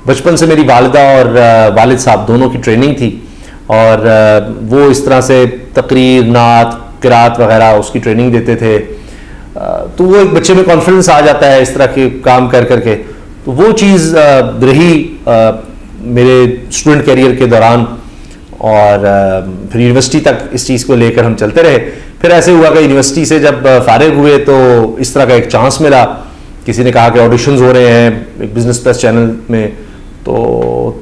بچپن سے میری والدہ اور والد صاحب دونوں کی ٹریننگ تھی، اور وہ اس طرح سے تقریر، نعت، قرات وغیرہ اس کی ٹریننگ دیتے تھے. تو وہ ایک بچے میں کانفیڈنس آ جاتا ہے اس طرح کے کام کر کر کے. تو وہ چیز رہی میرے اسٹوڈنٹ کیریئر کے دوران، اور پھر یونیورسٹی تک اس چیز کو لے کر ہم چلتے رہے. پھر ایسے ہوا کہ یونیورسٹی سے جب فارغ ہوئے تو اس طرح کا ایک چانس ملا، کسی نے کہا کہ آڈیشنز ہو رہے ہیں ایک بزنس پلس چینل میں، تو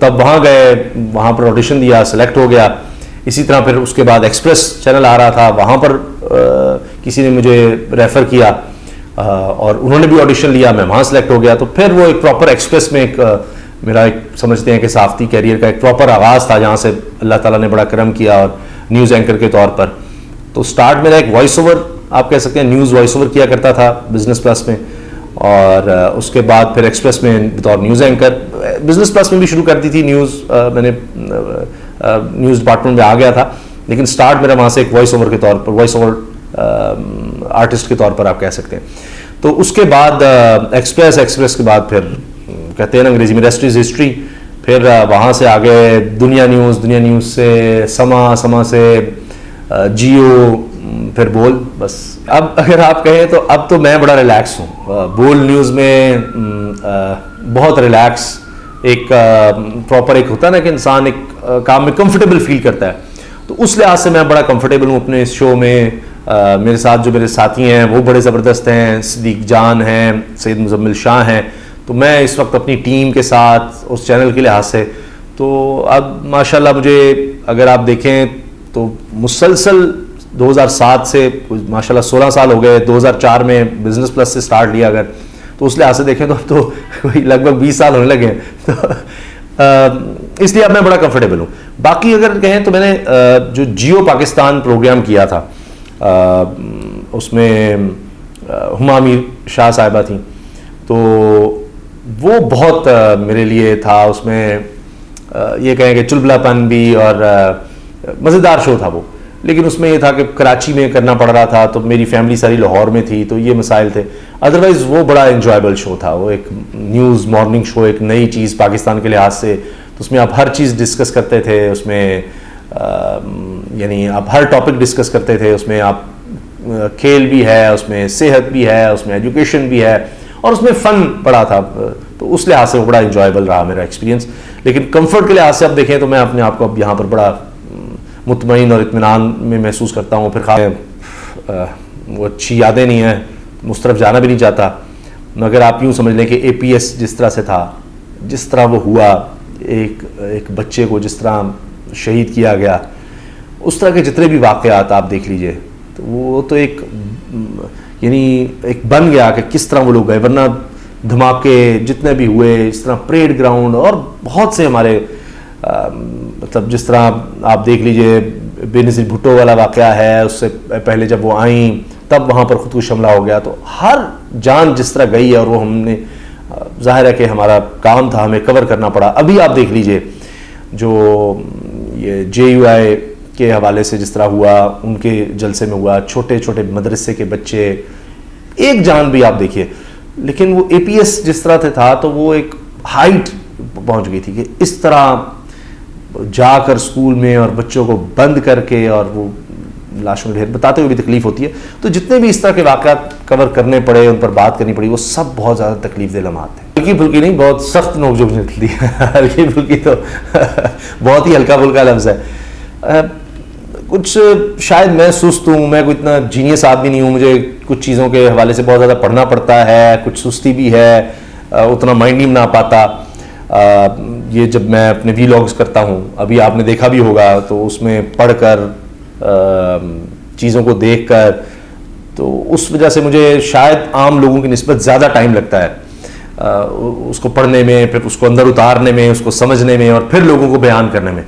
تب وہاں گئے، وہاں پر آڈیشن دیا، سلیکٹ ہو گیا. اسی طرح پھر اس کے بعد ایکسپریس چینل آ رہا تھا، وہاں پر کسی نے مجھے ریفر کیا اور انہوں نے بھی آڈیشن لیا، میں وہاں سلیکٹ ہو گیا. تو پھر وہ ایک پراپر ایکسپریس میں ایک میرا ایک سمجھتے ہیں کہ صحافتی کیریئر کا ایک پراپر آغاز تھا، جہاں سے اللہ تعالیٰ نے بڑا کرم کیا. اور نیوز اینکر کے طور پر تو سٹارٹ میرا ایک وائس اوور، آپ کہہ سکتے ہیں نیوز وائس اوور کیا کرتا تھا بزنس پلس میں، اور اس کے بعد پھر ایکسپریس میں بطور نیوز اینکر. بزنس پلس میں بھی شروع کر دی تھی نیوز، میں نے نیوز ڈپارٹمنٹ میں آ گیا تھا، لیکن سٹارٹ میرا وہاں سے ایک وائس اوور کے طور پر، وائس اوور آرٹسٹ کے طور پر آپ کہہ سکتے ہیں. تو اس کے بعد ایکسپریس کے بعد پھر کہتے ہیں نا انگریزی میں ریسٹ از ہسٹری. پھر وہاں سے آگے دنیا نیوز سے سما سے جیو، پھر بول. بس اب اگر آپ کہیں تو اب تو میں بڑا ریلیکس ہوں. بول نیوز میں بہت ریلیکس، ایک پراپر ایک ہوتا ہے نا کہ انسان ایک کام میں کمفرٹیبل فیل کرتا ہے، تو اس لحاظ سے میں بڑا کمفرٹیبل ہوں اپنے اس شو میں. میرے ساتھ جو میرے ساتھی ہیں وہ بڑے زبردست ہیں، صدیق جان ہیں، سید مزمل شاہ ہیں. تو میں اس وقت اپنی ٹیم کے ساتھ اس چینل کے لحاظ سے تو اب ماشاءاللہ مجھے اگر آپ دیکھیں تو مسلسل 2007 سے ماشاءاللہ 16 سال ہو گئے. 2004 میں بزنس پلس سے سٹارٹ لیا اگر تو اس لحاظ سے دیکھیں تو اب تو کوئی لگ بھگ 20 سال ہونے لگے ہیں. تو اس لیے اب میں بڑا کمفرٹیبل ہوں. باقی اگر کہیں تو میں نے جو جیو پاکستان پروگرام کیا تھا، اس میں ہما میر شاہ صاحبہ تھیں، تو وہ بہت میرے لیے تھا. اس میں یہ کہیں کہ چلبلا پن بھی اور مزیدار شو تھا وہ، لیکن اس میں یہ تھا کہ کراچی میں کرنا پڑ رہا تھا، تو میری فیملی ساری لاہور میں تھی، تو یہ مسائل تھے. ادروائز وہ بڑا انجوائبل شو تھا. وہ ایک نیوز مارننگ شو، ایک نئی چیز پاکستان کے لحاظ سے. تو اس میں آپ ہر چیز ڈسکس کرتے تھے، اس میں یعنی آپ ہر ٹاپک ڈسکس کرتے تھے. اس میں آپ کھیل بھی ہے، اس میں صحت بھی ہے، اس میں ایجوکیشن بھی ہے، اور اس میں فن بڑا تھا. تو اس لحاظ سے وہ بڑا انجوائبل رہا میرا ایکسپیرینس. لیکن کمفرٹ کے لحاظ سے اب دیکھیں تو میں اپنے آپ کو اب یہاں پر بڑا مطمئن اور اطمینان میں محسوس کرتا ہوں. پھر وہ اچھی یادیں نہیں ہیں، اس طرف جانا بھی نہیں چاہتا، مگر آپ یوں سمجھ لیں کہ اے پی ایس جس طرح سے تھا، جس طرح وہ ہوا، ایک بچے کو جس طرح شہید کیا گیا، اس طرح کے جتنے بھی واقعات آپ دیکھ لیجئے، تو وہ تو ایک یعنی ایک بن گیا کہ کس طرح وہ لوگ گئے. ورنہ دھماکے جتنے بھی ہوئے، اس طرح پریڈ گراؤنڈ اور بہت سے ہمارے مطلب جس طرح آپ دیکھ لیجئے بے نظیر بھٹو والا واقعہ ہے، اس سے پہلے جب وہ آئیں تب وہاں پر خودکش حملہ ہو گیا. تو ہر جان جس طرح گئی ہے، اور وہ ہم نے ظاہر ہے کہ ہمارا کام تھا، ہمیں کور کرنا پڑا. ابھی آپ دیکھ لیجئے جو یہ جے یو آئی کے حوالے سے جس طرح ہوا، ان کے جلسے میں ہوا، چھوٹے چھوٹے مدرسے کے بچے، ایک جان بھی آپ دیکھیے. لیکن وہ اے پی ایس جس طرح سے تھا تو وہ ایک ہائٹ پہنچ گئی تھی کہ اس طرح جا کر اسکول میں اور بچوں کو بند کر کے اور وہ لاشوں ڈھیر بتاتے ہوئے بھی تکلیف ہوتی ہے. تو جتنے بھی اس طرح کے واقعات کور کرنے پڑے، ان پر بات کرنی پڑی، وہ سب بہت زیادہ تکلیف دہ لمحات تھے. ہلکی پھلکی نہیں، بہت سخت نوک جھوک نکلتی ہے. ہلکی پھلکی تو بہت ہی ہلکا پھلکا لفظ ہے. کچھ شاید میں سست ہوں، میں کوئی اتنا جینیس آدمی نہیں ہوں، مجھے کچھ چیزوں کے حوالے سے بہت زیادہ پڑھنا پڑتا ہے، کچھ سستی بھی ہے، اتنا مائنڈ نہیں بنا پاتا. یہ جب میں اپنے ویلاگز کرتا ہوں، ابھی آپ نے دیکھا بھی ہوگا، تو اس میں پڑھ کر چیزوں کو دیکھ کر، تو اس وجہ سے مجھے شاید عام لوگوں کی نسبت زیادہ ٹائم لگتا ہے اس کو پڑھنے میں، پھر اس کو اندر اتارنے میں، اس کو سمجھنے میں، اور پھر لوگوں کو بیان کرنے میں.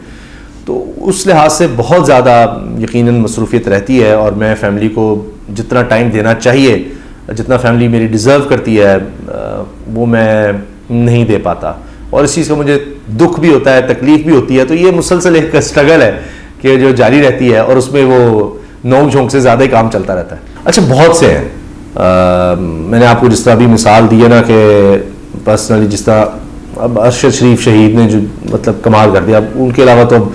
تو اس لحاظ سے بہت زیادہ یقیناً مصروفیت رہتی ہے، اور میں فیملی کو جتنا ٹائم دینا چاہیے، جتنا فیملی میری ڈیزرو کرتی ہے، وہ میں نہیں دے پاتا. اور اس چیز کا مجھے دکھ بھی ہوتا ہے، تکلیف بھی ہوتی ہے. تو یہ مسلسل ایک اسٹرگل ہے کہ جو جاری رہتی ہے، اور اس میں وہ نوک جھونک سے زیادہ ہی کام چلتا رہتا ہے. اچھا، بہت سے ہیں. میں نے آپ کو جس طرح بھی مثال دی ہے نا کہ پرسنلی جس طرح اب ارشد شریف شہید نے جو مطلب کمال کر دیا, اب ان کے علاوہ تو اب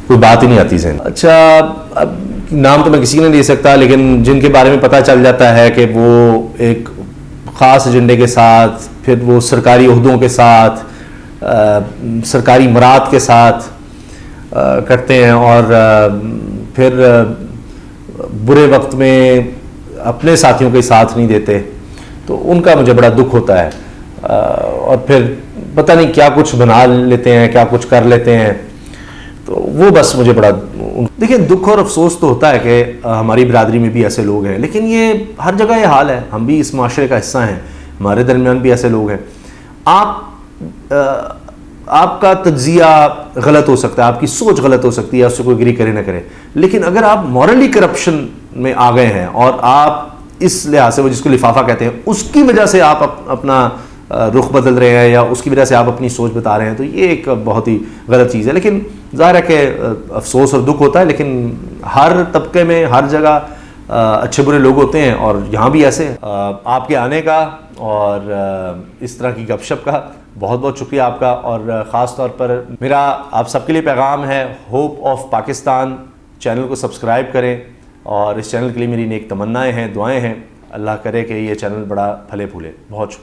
کوئی بات ہی نہیں آتی ذہن. اچھا اب نام تو میں کسی کو نہیں دے سکتا, لیکن جن کے بارے میں پتہ چل جاتا ہے کہ وہ ایک خاص ایجنڈے کے ساتھ, پھر وہ سرکاری عہدوں کے ساتھ, سرکاری مراد کے ساتھ کرتے ہیں, اور پھر برے وقت میں اپنے ساتھیوں کے ساتھ نہیں دیتے, تو ان کا مجھے بڑا دکھ ہوتا ہے. اور پھر پتہ نہیں کیا کچھ بنا لیتے ہیں, کیا کچھ کر لیتے ہیں, تو وہ بس مجھے بڑا. دیکھیں دکھ اور افسوس تو ہوتا ہے کہ ہماری برادری میں بھی ایسے لوگ ہیں, لیکن یہ ہر جگہ یہ حال ہے, ہم بھی اس معاشرے کا حصہ ہیں, ہمارے درمیان بھی ایسے لوگ ہیں. آپ کا تجزیہ غلط ہو سکتا ہے, آپ کی سوچ غلط ہو سکتی ہے, اس سے کوئی اگری کرے نہ کرے, لیکن اگر آپ مورلی کرپشن میں آ گئے ہیں اور آپ اس لحاظ سے, وہ جس کو لفافہ کہتے ہیں, اس کی وجہ سے آپ اپنا رخ بدل رہے ہیں یا اس کی وجہ سے آپ اپنی سوچ بتا رہے ہیں, تو یہ ایک بہت ہی غلط چیز ہے. لیکن ظاہر ہے کہ افسوس اور دکھ ہوتا ہے, لیکن ہر طبقے میں ہر جگہ اچھے برے لوگ ہوتے ہیں, اور یہاں بھی ایسے. آپ کے آنے کا اور اس طرح کی گپ شپ کا بہت بہت شکریہ آپ کا, اور خاص طور پر میرا آپ سب کے لیے پیغام ہے, ہوپ آف پاکستان چینل کو سبسکرائب کریں, اور اس چینل کے لیے میری نیک تمنائیں ہیں, دعائیں ہیں. اللہ کرے کہ یہ چینل بڑا پھلے پھولے. بہت شکریہ.